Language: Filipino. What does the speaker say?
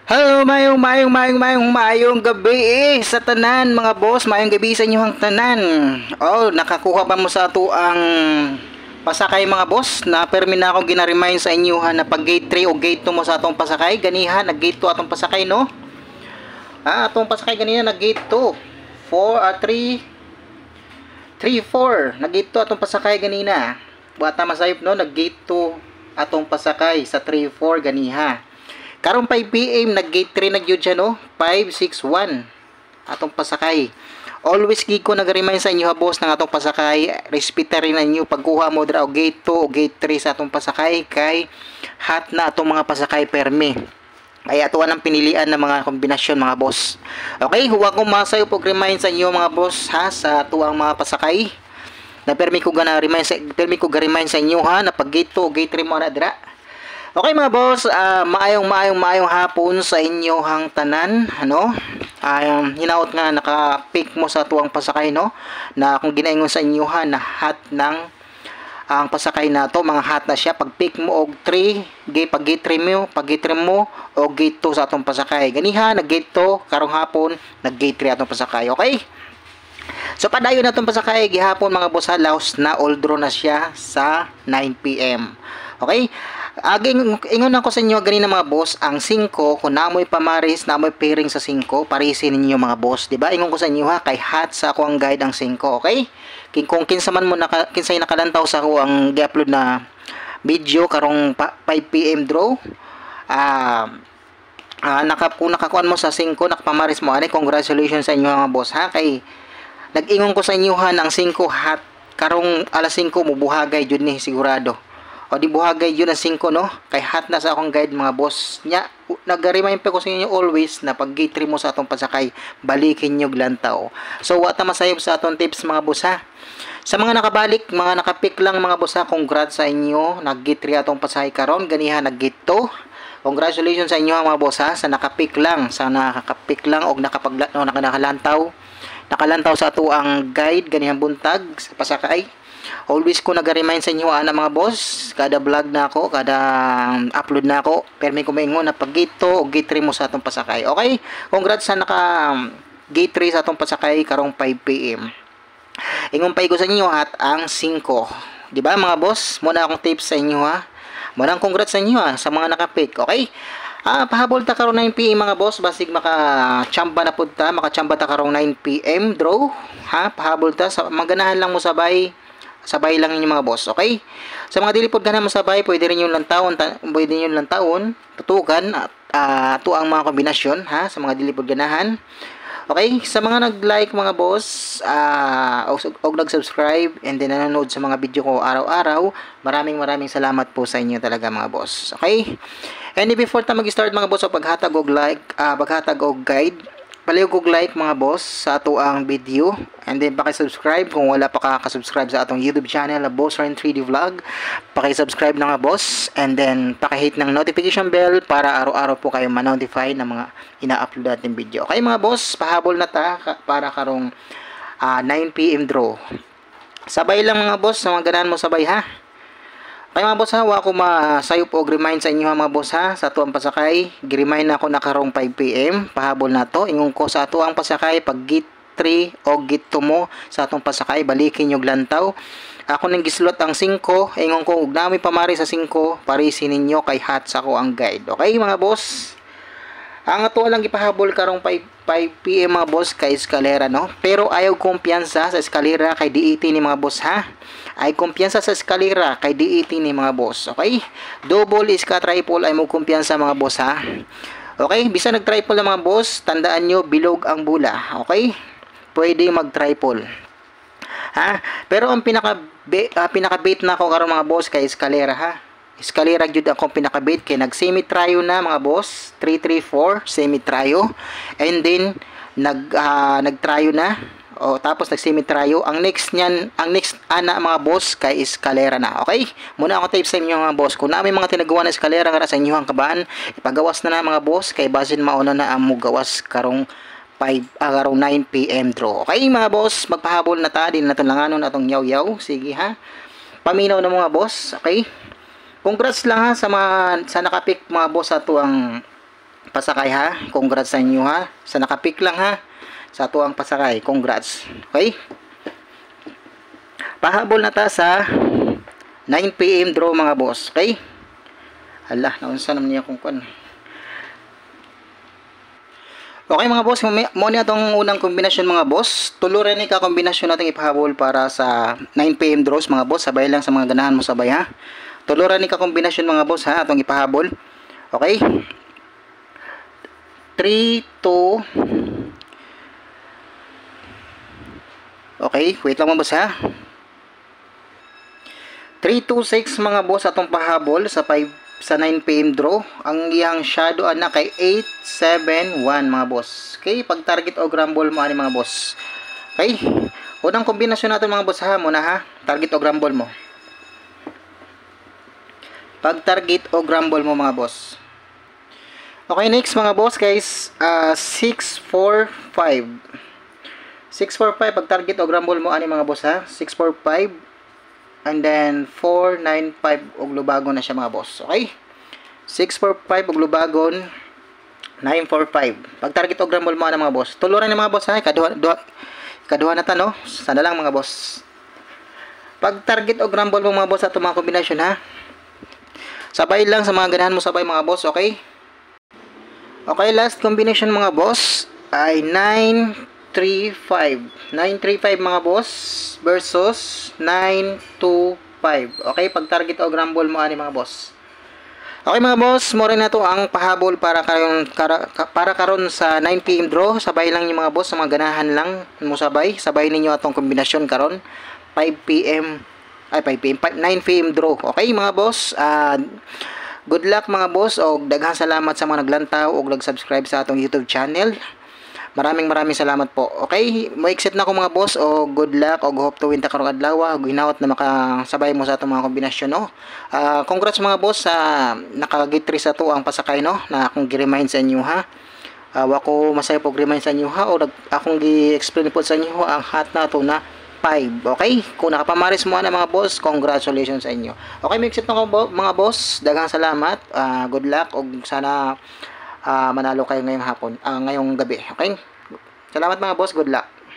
Hello, mayong gabi sa tanan mga boss, mayong gabi sa inyo ang tanan. Oh, nakakuha ba mo sa ato ang pasakay mga boss? Na permi na ako gina-remind sa inyo ha, na pag gate 3 o gate 2 mo sa atong pasakay, ganiha nag gate 2 atong pasakay no. Atong pasakay ganina nag gate 2. 4 nag gate 2 atong pasakay ganina. Bata masayop no, nag gate 2 atong pasakay sa 3-4 ganiha. Karong 5 PM nag-gate 3 nagyud siya no. 561 atong pasakay. Always gid ko nag-remind sa inyo ha boss ng atong pasakay. Respeta rin ninyo pagkuha mo dra og gate 2 o gate 3 sa atong pasakay kay hot na atong mga pasakay permi. Ay atuan ang pinilian ng mga kombinasyon mga boss. Okay, huwag ko masayo pag remind sa inyo mga boss ha sa atuang mga pasakay. Na permi ko ga-remind sa inyo ha na pag gate 2 o gate 3 mo na dra. Okay mga boss, maayong hapon sa inyo hang tanan, ano? Hinaot nga naka-pick mo sa tuwang pasakay no, na kung ginaingon sa inyo ha na hot ng ang pasakay na to, mga hot na siya pag pick mo og 3, pag gate 3 mo o gate 2 sa atong pasakay. Ganiha nag gate 2 karong hapon, nag gate 3 atong pasakay. Okay? So padayon na itong pasakay gihapon mga boss ha, laos na oldro na siya sa 9 PM. Okay? Ingon ako sa inyo ganina mga boss, ang 5 kung namoy pamaris, namoy pairing sa 5, parisin ninyo mga boss, di ba? Ingon ko sa inyo ha, kay hot sa ako ang guide ang 5, okay? Kung kinsa man mo kinsay nakalantaw sa ako ang gi-upload na video karong 5 PM draw, kung nakakuan mo sa 5, nakapamaris mo, ani congratulations sa inyo mga boss ha, kay nag-ingon ko sa inyo ha ng 5 hot karong alas 5 mo buhagay jud ni sigurado. O di buhagay yun ang 5 no, kay hot na sa akong guide mga boss nya. Nag-remind pa ko sa inyo always na pag gate 3 mo sa atong pasakay, balikin nyo glantaw. So wata masayop sa atong tips mga boss ha. Sa mga nakabalik, mga nakapick lang mga boss ha, congrats sa inyo, nag gate 3 atong pasakay karon, ganiha nag gate 2. Congratulations sa inyo mga boss ha, sa nakapick lang, og nakalantaw sa ato ang guide ganihang buntag sa pasakay. Always ko nag-remind sa inyo ana mga boss, kada vlog na ako, kada upload na ako, permi ko maingon na pag gate 2 o gate 3 mo sa atong pasakay. Okay? Congrats sa naka gate 3 sa atong pasakay karong 5 PM. Ingon pa ko sa inyo at ang 5. Di ba mga boss? Muna akong tips sa inyo ha. Muna congrats sa inyo ha, sa mga naka-pick. Okay? Pahabol ta karong 9 PM mga boss, basig makachamba ta karong 9 PM draw. Ha? Pahabol ta sa maganahan lang mo sabay lang ninyo mga boss, okay? Sa mga dili pod gana mo sabay, pwede rin yung lantawon, tutukan at ato ang mga kombinasyon ha sa mga dili pod ganahan. Okay, sa mga nag-like mga boss, og nag-subscribe and then nanonood sa mga video ko araw-araw, maraming salamat po sa inyo talaga mga boss. Okay? And before ta mag-start mga boss, paghatag og guide, palihog og like mga boss sa ato ang video, and then paki-subscribe kung wala pa ka-subscribe sa atong YouTube channel na Boss Ren 3D Vlog. Paki-subscribe na nga boss, and then paki-hit ng notification bell para araw-araw po kayo ma-notify ng mga ina-upload natin video. Okay mga boss, pahabol na ta para karong 9 PM draw. Sabay lang mga boss, sa mga ganahan mo sabay ha. Kaya mga boss ha, wa ko masayop og remind sa inyo ha mga boss ha, sa tuang pasakay. Gi-remind na ako na karong 5 PM, pahabol na to. Ingon ko sa tuang pasakay, pag gate 3 o gate 2 mo sa atong pasakay, balikin yung glantaw. Ako nang gislot ang 5, ingon ko ug namoy pamari sa 5, parisin ninyo kay hot sa ko ang guide. Okay mga boss? Ang ato lang gipahabol karong 5 PM mga boss kay eskalera no. Pero ayaw kumpiyansa sa eskalera kay DET ni mga boss ha. Ay kumpiyansa sa eskalera kay DET ni mga boss. Okay? Double iska triple ay mo kumpiyansa mga boss ha. Okay? Bisa nag-triple na mga boss, tandaan nyo bilog ang bula. Okay? Pwede mag-triple. Ha? Pero ang pinaka-bait na ako karon mga boss kay eskalera ha. Eskalera jud akong pinaka-bait kay nag-semi tryo na mga boss, 334 semi tryo, and then nag-tryo na, o tapos nag-semi tryo. Ang next ana mga boss kay eskalera na. Okay? Muna ako type sa inyo mga boss, kung na may mga tinagawa na eskalera nga sa inyo ang kabaan, ipagawas na mga boss kay basin mauna na ang mugawas karong 9 PM draw. Okay mga boss, magpahabol na ta din naton langanon atong yaw-yaw. Sige ha. Paminaw na mga boss. Okay? Congrats lang ha sa nakapick mga boss sa tuang pasakay ha. Congrats sa inyo ha. Sa nakapik lang ha. Sa tuang pasakay. Congrats. Okay? Pahabol na ta sa 9 PM draw mga boss. Okay? Hala, naunsa naman niya kung kun. Okay mga boss, mo ni atong unang kombinasyon mga boss. Tulo rin ka kombinasyon nating ipahabol para sa 9 PM draws mga boss. Sabay lang sa mga ganahan mo sabay ha. Tulo rin ka kombinasyon mga boss ha atong ipahabol. Okay? 3 2. Okay, wait lang mga boss ha. 3 2 6 mga boss atong pahabol sa 9 PM draw. Ang iyang shadow ana kay 8 7 1 mga boss. Okay, pag target o grumble mo ani mga boss. Okay? Unang kombinasyon natin mga boss ha, muna ha. Target o grumble mo. Pag target o grumble mo mga boss. Okay, next mga boss guys, 6 4 5. 6 4 5 pag target o grumble mo ani mga boss ha. 6 4 5. And then 4 9 5 og lubagon na siya mga boss. Okay? 6 4 5 og lubagon 9 4 5. Pag target og grumble mo na mga boss. Tuluran ni mga boss ha. Kaduha na ta no. Sana lang mga boss. Pag target og grumble mo mga boss ato mga kombinasyon ha. Sabay lang sa mga ganahan mo sabay mga boss, okay? Okay, last combination mga boss ay 9 3 5. 9 3 5 mga boss versus 9 2 5. Okay, pag target o grumble mo ani mga boss. Okay mga boss, mo rin na to ang pahabol para karon sa 9 PM draw. Sabay lang yung mga boss sa mga ganahan lang mo sabay. Sabay ninyo atong kombinasyon karon 5 PM ay 5 PM 9 PM draw. Okay mga boss, good luck mga boss og daghang salamat sa mga naglantaw og nag-subscribe sa atong YouTube channel. Maraming salamat po. Okay, mo exit na ko mga boss o good luck og hope to win ta karong adlaw og hinaut na makasabay mo sa atong mga kombinasyon no. Congrats mga boss sa nakagitri sa to ang pasakay no na akong gi-remind sa inyo ha. Wako masaya po remind sa inyo ha o akong gi-explain po sa inyo ang hat na to na 5. Okay? Kung nakapamaris mo na mga boss, congratulations sa inyo. Okay, may exit na ko mga boss. Daghang salamat. Good luck og sana manalo kayo ngayong hapon, ngayong gabi. Okay? Salamat mga boss, good luck.